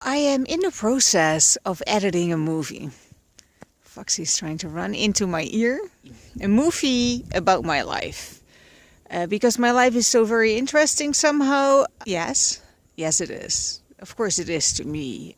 I am in the process of editing a movie. Foxy's trying to run into my ear. A movie about my life. Because my life is so very interesting somehow. Yes, it is. Of course, it is to me.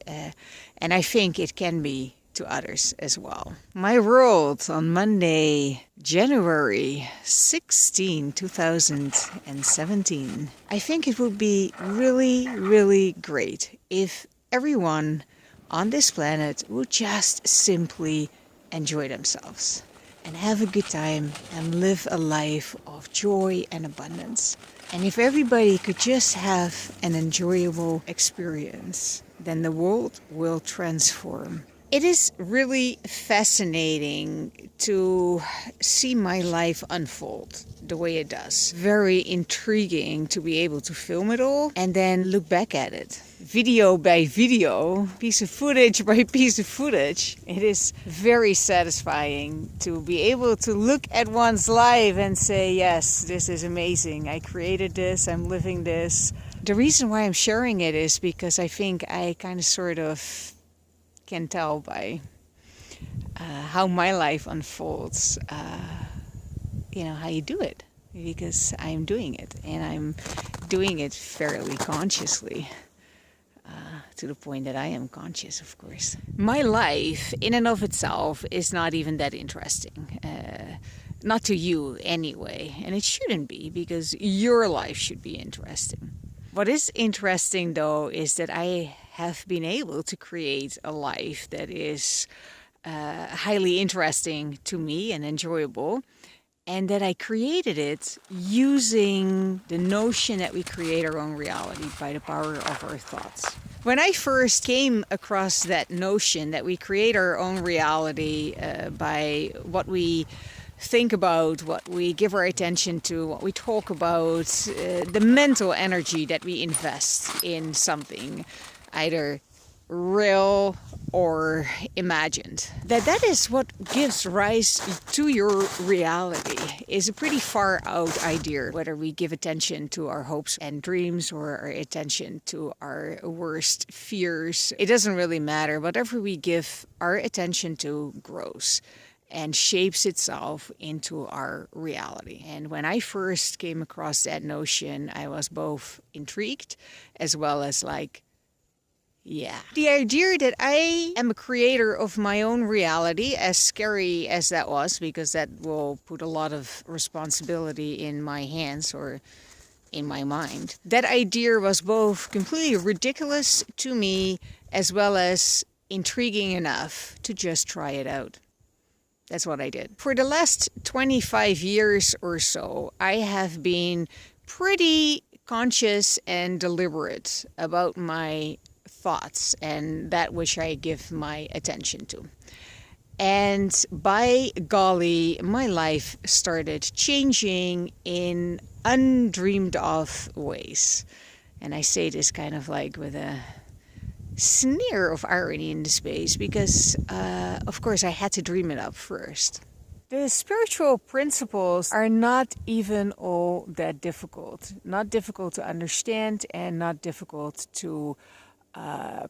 And I think it can be to others as well. My world on Monday, January 16, 2017. I think it would be really, really great if everyone on this planet would just simply enjoy themselves and have a good time and live a life of joy and abundance. And if everybody could just have an enjoyable experience, then the world will transform. It is really fascinating to see my life unfold the way it does. Very intriguing to be able to film it all and then look back at it. Video by video, piece of footage by piece of footage. It is very satisfying to be able to look at one's life and say, yes, this is amazing. I created this, I'm living this. The reason why I'm sharing it is because I think I kind of sort of can tell by how my life unfolds, how you do it, because I'm doing it and I'm doing it fairly consciously, to the point that I am conscious, of course. My life in and of itself is not even that interesting, not to you anyway, and it shouldn't be, because your life should be interesting. What is interesting though is that I have been able to create a life that is highly interesting to me and enjoyable, and that I created it using the notion that we create our own reality by the power of our thoughts. When I first came across that notion that we create our own reality by what we think about, what we give our attention to, what we talk about, the mental energy that we invest in something, either real or imagined. That is what gives rise to your reality, is a pretty far out idea. Whether we give attention to our hopes and dreams or our attention to our worst fears, it doesn't really matter. Whatever we give our attention to grows and shapes itself into our reality. And when I first came across that notion, I was both intrigued as well as the idea that I am a creator of my own reality, as scary as that was, because that will put a lot of responsibility in my hands or in my mind. That idea was both completely ridiculous to me as well as intriguing enough to just try it out. That's what I did. For the last 25 years or so, I have been pretty conscious and deliberate about my thoughts and that which I give my attention to. And by golly, my life started changing in undreamed of ways. And I say this kind of like with a sneer of irony in the space, because of course I had to dream it up first. The spiritual principles are not even all that difficult. Not difficult to understand and not difficult to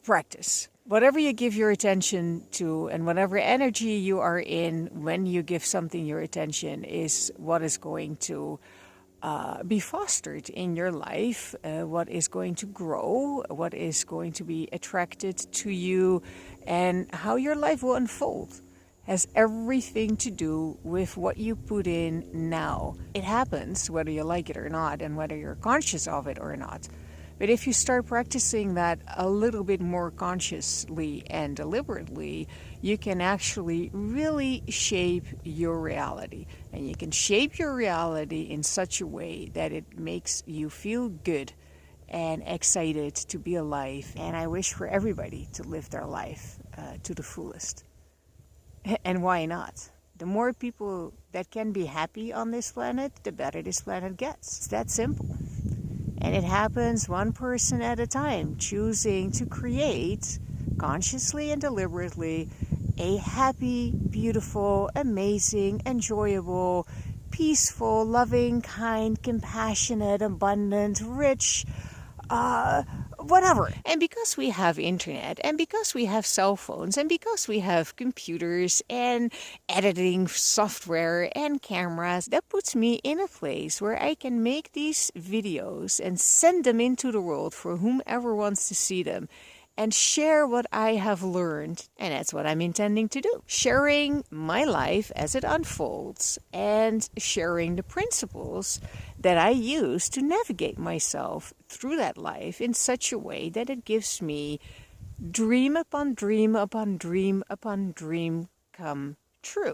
practice. Whatever you give your attention to and whatever energy you are in when you give something your attention is what is going to be fostered in your life, what is going to grow, what is going to be attracted to you, and how your life will unfold has everything to do with what you put in now. It happens whether you like it or not and whether you're conscious of it or not. But if you start practicing that a little bit more consciously and deliberately, you can actually really shape your reality. And you can shape your reality in such a way that it makes you feel good and excited to be alive. And I wish for everybody to live their life to the fullest. And why not? The more people that can be happy on this planet, the better this planet gets. It's that simple. And it happens one person at a time, choosing to create, consciously and deliberately, a happy, beautiful, amazing, enjoyable, peaceful, loving, kind, compassionate, abundant, rich, whatever. And because we have internet, and because we have cell phones, and because we have computers and editing software and cameras, that puts me in a place where I can make these videos and send them into the world for whomever wants to see them, and share what I have learned. And that's what I'm intending to do. Sharing my life as it unfolds and sharing the principles that I use to navigate myself through that life in such a way that it gives me dream upon dream upon dream upon dream come true.